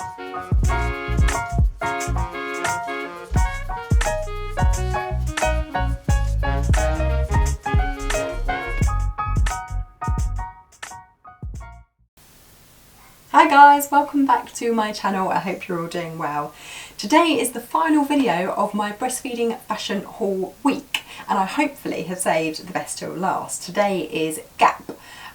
Hi guys, welcome back to my channel. I hope you're all doing well. Today is the final video of my breastfeeding fashion haul week, and I hopefully have saved the best till last. Today is Gap.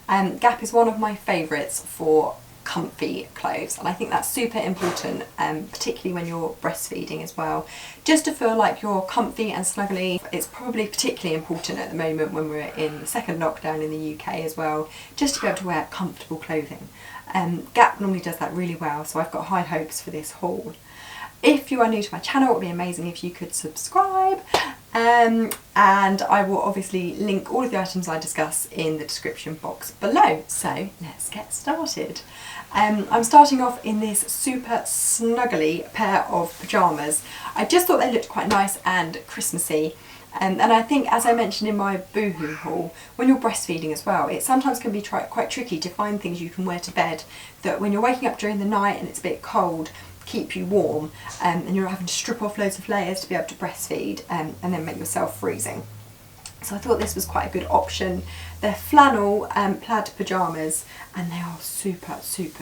Gap is one of my favourites for comfy clothes, and I think that's super important, particularly when you're breastfeeding as well. Just to feel like you're comfy and snuggly. It's probably particularly important at the moment when we're in the second lockdown in the UK as well, just to be able to wear comfortable clothing. Gap normally does that really well, so I've got high hopes for this haul. If you are new to my channel, it would be amazing if you could subscribe, and I will obviously link all of the items I discuss in the description box below. So let's get started. I'm starting off in this super snuggly pair of pyjamas. I just thought they looked quite nice and Christmassy. And I think, as I mentioned in my Boohoo haul, when you're breastfeeding as well, it sometimes can be quite tricky to find things you can wear to bed that when you're waking up during the night and it's a bit cold, keep you warm, and you're having to strip off loads of layers to be able to breastfeed, and then make yourself freezing. So I thought this was quite a good option. They're flannel plaid pyjamas, and they are super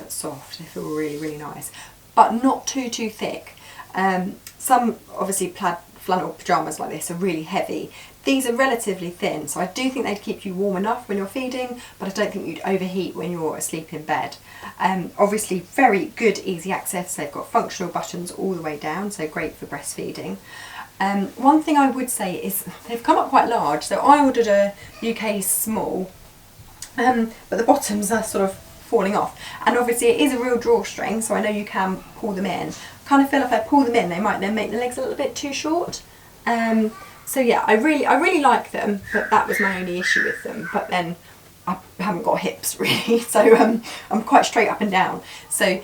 soft. They feel really nice, but not too thick. Some obviously flannel pyjamas like this are really heavy. These are relatively thin, so I do think they'd keep you warm enough when you're feeding, but I don't think you'd overheat when you're asleep in bed. Obviously very good easy access. They've got functional buttons all the way down, so great for breastfeeding. One thing I would say is they've come up quite large, so I ordered a UK small, but the bottoms are sort of falling off, and obviously it is a real drawstring, so I know you can pull them in. I kind of feel if I pull them in they might then make the legs a little bit too short. So yeah, I really like them, but that was my only issue with them. But then I haven't got hips really, so I'm quite straight up and down, so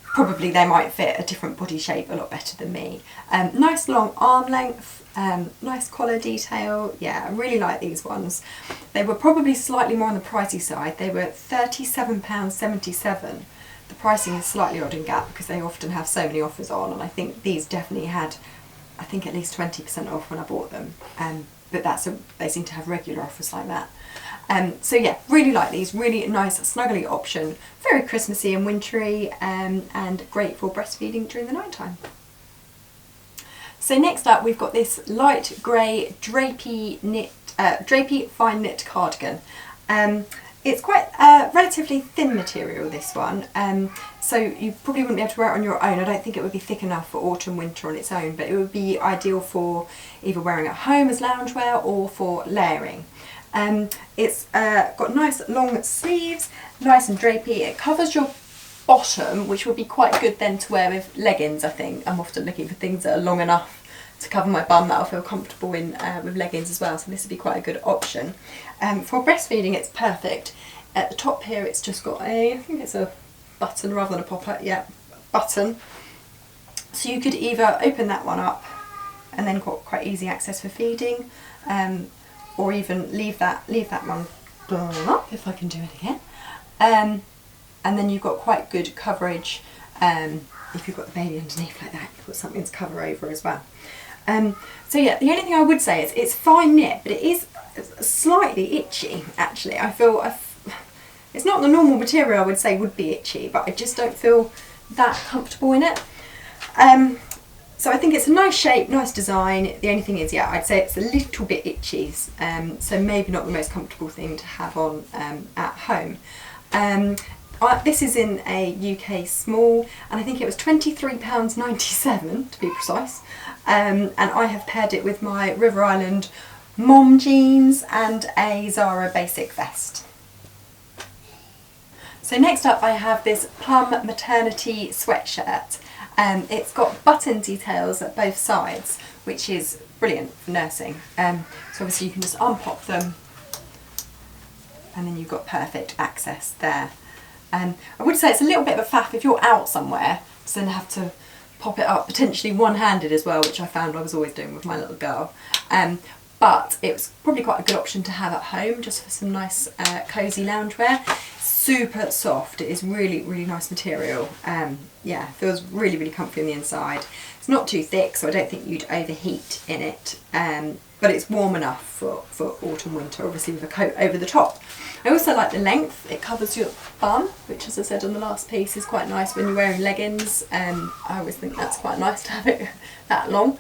probably they might fit a different body shape a lot better than me. Nice long arm length, nice collar detail. Yeah, I really like these ones. They were probably slightly more on the pricey side. They were £37.77. The pricing is slightly odd in Gap because they often have so many offers on, and I think these definitely had, I think, at least 20% off when I bought them. But they seem to have regular offers like that. So yeah, really like these. Really nice snuggly option. Very Christmassy and wintry, and great for breastfeeding during the night time. So next up we've got this light grey Drapey fine knit cardigan. It's quite a relatively thin material, this one, so you probably wouldn't be able to wear it on your own. I don't think it would be thick enough for autumn winter on its own, but it would be ideal for either wearing at home as loungewear or for layering. It's got nice long sleeves, nice and drapey. It covers your bottom, which would be quite good then to wear with leggings. I think I'm often looking for things that are long enough to cover my bum that I'll feel comfortable in with leggings as well, so this would be quite a good option. For breastfeeding it's perfect. At the top here it's just got I think it's a button rather than a popper, yeah, button. So you could either open that one up and then got quite easy access for feeding, or even leave that one up, if I can do it again. And then you've got quite good coverage. If you've got the baby underneath like that, you've got something to cover over as well. So yeah, the only thing I would say is it's fine knit, but it is slightly itchy actually. I feel it's not the normal material I would say would be itchy, but I just don't feel that comfortable in it. So I think it's a nice shape, nice design. The only thing is, yeah, I'd say it's a little bit itchy, so maybe not the most comfortable thing to have on at home. This is in a UK small, and I think it was £23.97 to be precise. And I have paired it with my River Island mom jeans and a Zara basic vest. So next up I have this Plum Maternity sweatshirt. It's got button details at both sides, which is brilliant for nursing. So obviously you can just unpop them, and then you've got perfect access there. I would say it's a little bit of a faff if you're out somewhere to then have to pop it up, potentially one-handed as well, which I found I was always doing with my little girl. But it was probably quite a good option to have at home, just for some nice cosy loungewear. super soft. It is really, really nice material. Yeah, feels really, really comfy on the inside. It's not too thick, so I don't think you'd overheat in it, but it's warm enough for autumn, winter, obviously with a coat over the top. I also like the length. It covers your bum, which, as I said on the last piece, is quite nice when you're wearing leggings. I always think that's quite nice to have it that long.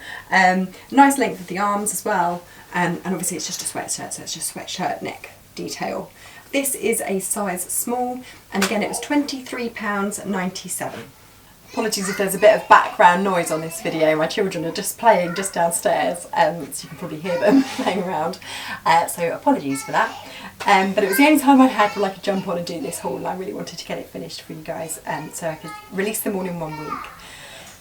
Nice length of the arms as well, and obviously it's just a sweatshirt, so it's just sweatshirt neck detail. This is a size small, and again it was £23.97. Apologies if there's a bit of background noise on this video. My children are just playing just downstairs, so you can probably hear them playing around. So apologies for that. But it was the only time I had where I could jump on and do this haul, and I really wanted to get it finished for you guys, so I could release them all in 1 week.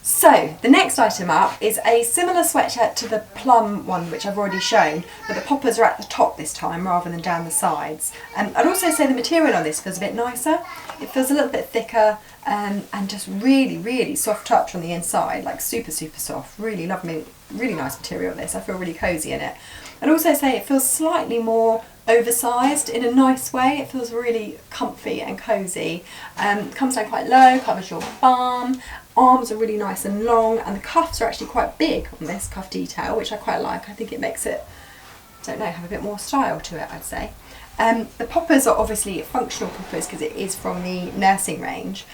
So the next item up is a similar sweatshirt to the Plum one, which I've already shown, but the poppers are at the top this time rather than down the sides. I'd also say the material on this feels a bit nicer. It feels a little bit thicker, and just really, really soft touch on the inside, like super, super soft. Really lovely, really nice material this. I feel really cosy in it. I'd also say it feels slightly more oversized in a nice way. It feels really comfy and cosy. Comes down quite low, covers your bum. Arms are really nice and long, and the cuffs are actually quite big on this cuff detail, which I quite like. I think it makes it, I don't know, have a bit more style to it, I'd say. The poppers are obviously functional poppers because it is from the nursing range.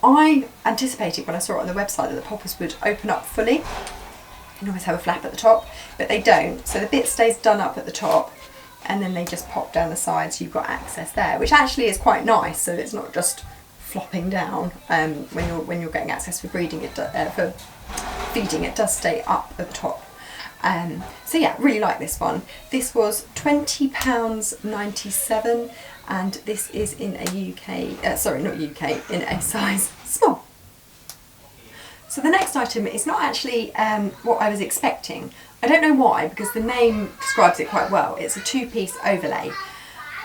I anticipated when I saw it on the website that the poppers would open up fully and always have a flap at the top, but they don't. So the bit stays done up at the top, and then they just pop down the sides, so you've got access there, which actually is quite nice, so it's not just flopping down when you're getting access for breeding. For feeding, it does stay up at the top. So yeah, really like this one. This was £20.97, and this is in a in a size small. So the next item is not actually what I was expecting. I don't know why, because the name describes it quite well. It's a two-piece overlay.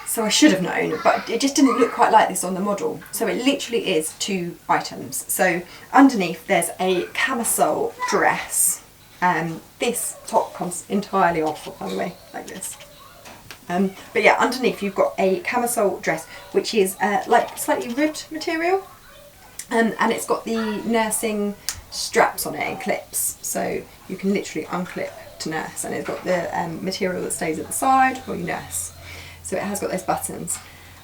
So I should have known, but it just didn't look quite like this on the model. So it literally is 2 items. So underneath there's a camisole dress. This top comes entirely off, by the way, like this. But yeah, underneath you've got a camisole dress, which is like slightly ribbed material. And it's got the nursing straps on it and clips. So you can literally unclip to nurse, and it's got the material that stays at the side while you nurse. So it has got those buttons.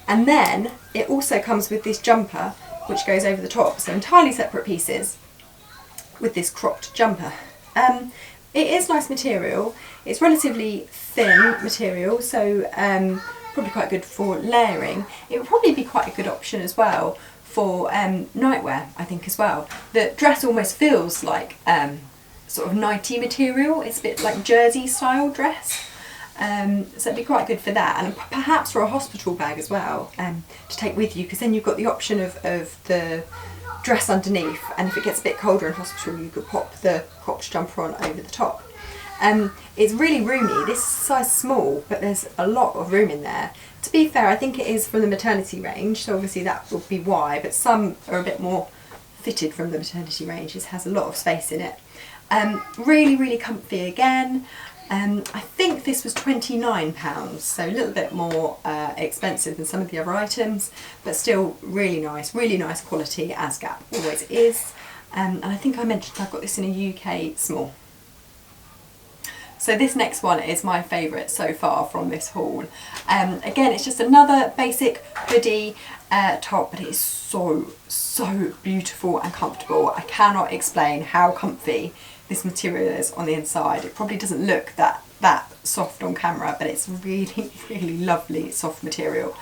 And then it also comes with this jumper, which goes over the top. So entirely separate pieces with this cropped jumper. It is nice material. It's relatively thin material, so probably quite good for layering. It would probably be quite a good option as well for nightwear, I think, as well. The dress almost feels like sort of nighty material. It's a bit like jersey style dress. So it'd be quite good for that, and perhaps for a hospital bag as well, to take with you, because then you've got the option of the dress underneath, and if it gets a bit colder in hospital you could pop the cropped jumper on over the top. It's really roomy. This is size small, but there's a lot of room in there. To be fair, I think it is from the maternity range, so obviously that would be why, but some are a bit more fitted from the maternity range. This has a lot of space in it. Really, really comfy again. I think this was £29, so a little bit more expensive than some of the other items, but still really nice quality, as Gap always is. And I think I mentioned I've got this in a UK small. So this next one is my favourite so far from this haul. Again, it's just another basic hoodie top, but it is so beautiful and comfortable. I cannot explain how comfy this material is on the inside. It probably doesn't look that soft on camera, but it's really lovely soft material.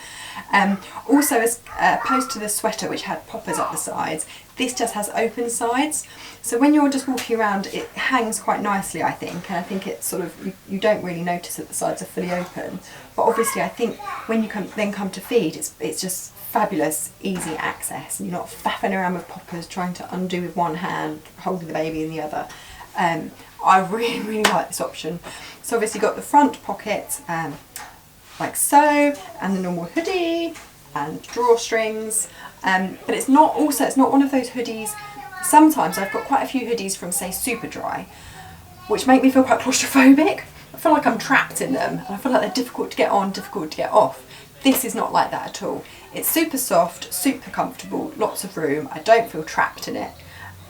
Also, as opposed to the sweater, which had poppers up the sides, this just has open sides, so when you're just walking around it hangs quite nicely, I think, and I think it's sort of, you don't really notice that the sides are fully open, but obviously I think when you then come to feed, it's just fabulous easy access, and you're not faffing around with poppers trying to undo with one hand, holding the baby in the other. I really like this option. So obviously got the front pocket like so, and the normal hoodie and drawstrings, but it's not one of those hoodies. Sometimes I've got quite a few hoodies from, say, Superdry, which make me feel quite claustrophobic. I feel like I'm trapped in them, and I feel like they're difficult to get on, difficult to get off. This is not like that at all. It's super soft, super comfortable, lots of room. I don't feel trapped in it.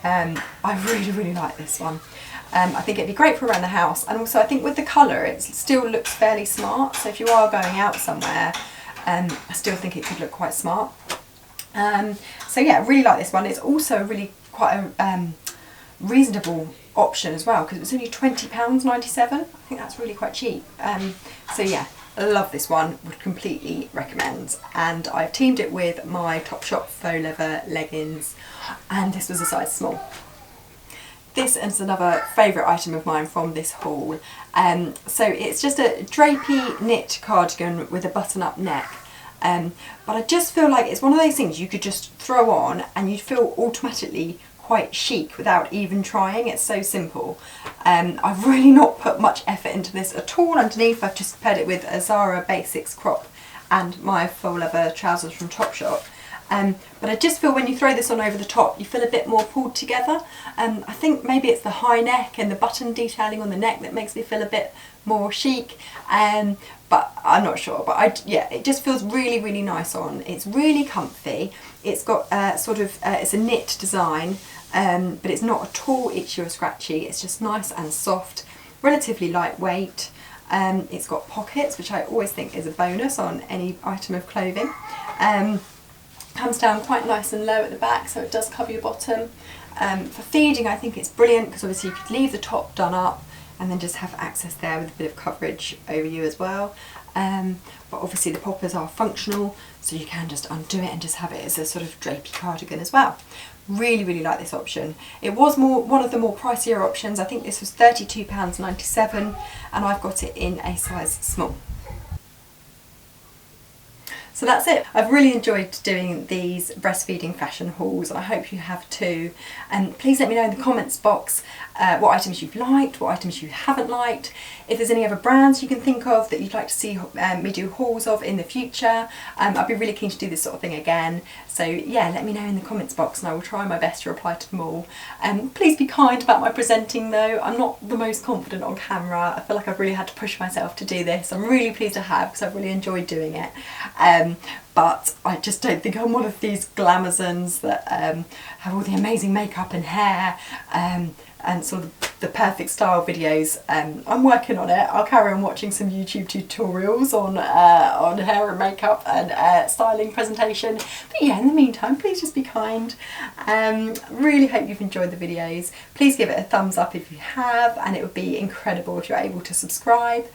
I really, really like this one. I think it'd be great for around the house, and also I think with the colour it still looks fairly smart, so if you are going out somewhere, I still think it could look quite smart. So yeah, I really like this one. It's also really quite a reasonable option as well, because it was only £20.97. I think that's really quite cheap. So yeah, I love this one, would completely recommend. And I've teamed it with my Topshop faux leather leggings, and this was a size small. This is another favourite item of mine from this haul. So it's just a drapey knit cardigan with a button-up neck. But I just feel like it's one of those things you could just throw on and you'd feel automatically quite chic without even trying. It's so simple. I've really not put much effort into this at all. Underneath I've just paired it with a Zara Basics crop and my faux leather trousers from Topshop. But I just feel when you throw this on over the top, you feel a bit more pulled together. I think maybe it's the high neck and the button detailing on the neck that makes me feel a bit more chic. But I'm not sure. But yeah, it just feels really, really nice on. It's really comfy. It's got it's a knit design, but it's not at all itchy or scratchy. It's just nice and soft, relatively lightweight. It's got pockets, which I always think is a bonus on any item of clothing. Comes down quite nice and low at the back, so it does cover your bottom. For feeding, I think it's brilliant because obviously you could leave the top done up and then just have access there with a bit of coverage over you as well. But obviously the poppers are functional, so you can just undo it and just have it as a sort of drapey cardigan as well. Really, really like this option. It was one of the more pricier options. I think this was £32.97 and I've got it in a size small. So that's it. I've really enjoyed doing these breastfeeding fashion hauls, and I hope you have too. And please let me know in the comments box what items you've liked, what items you haven't liked. If there's any other brands you can think of that you'd like to see me do hauls of in the future, I'd be really keen to do this sort of thing again. So yeah, let me know in the comments box and I will try my best to reply to them all. Please be kind about my presenting though. I'm not the most confident on camera. I feel like I've really had to push myself to do this. I'm really pleased I have, because I've really enjoyed doing it. But I just don't think I'm one of these glamazons that have all the amazing makeup and hair and sort of the perfect style videos. I'm working on it. I'll carry on watching some YouTube tutorials on hair and makeup and styling presentation. But yeah, in the meantime, please just be kind. Really hope you've enjoyed the videos. Please give it a thumbs up if you have, and it would be incredible if you're able to subscribe.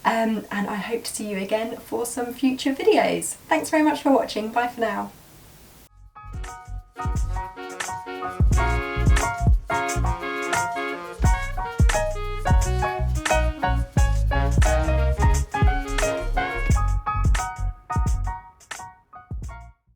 And I hope to see you again for some future videos. Thanks very much for watching. Bye for now.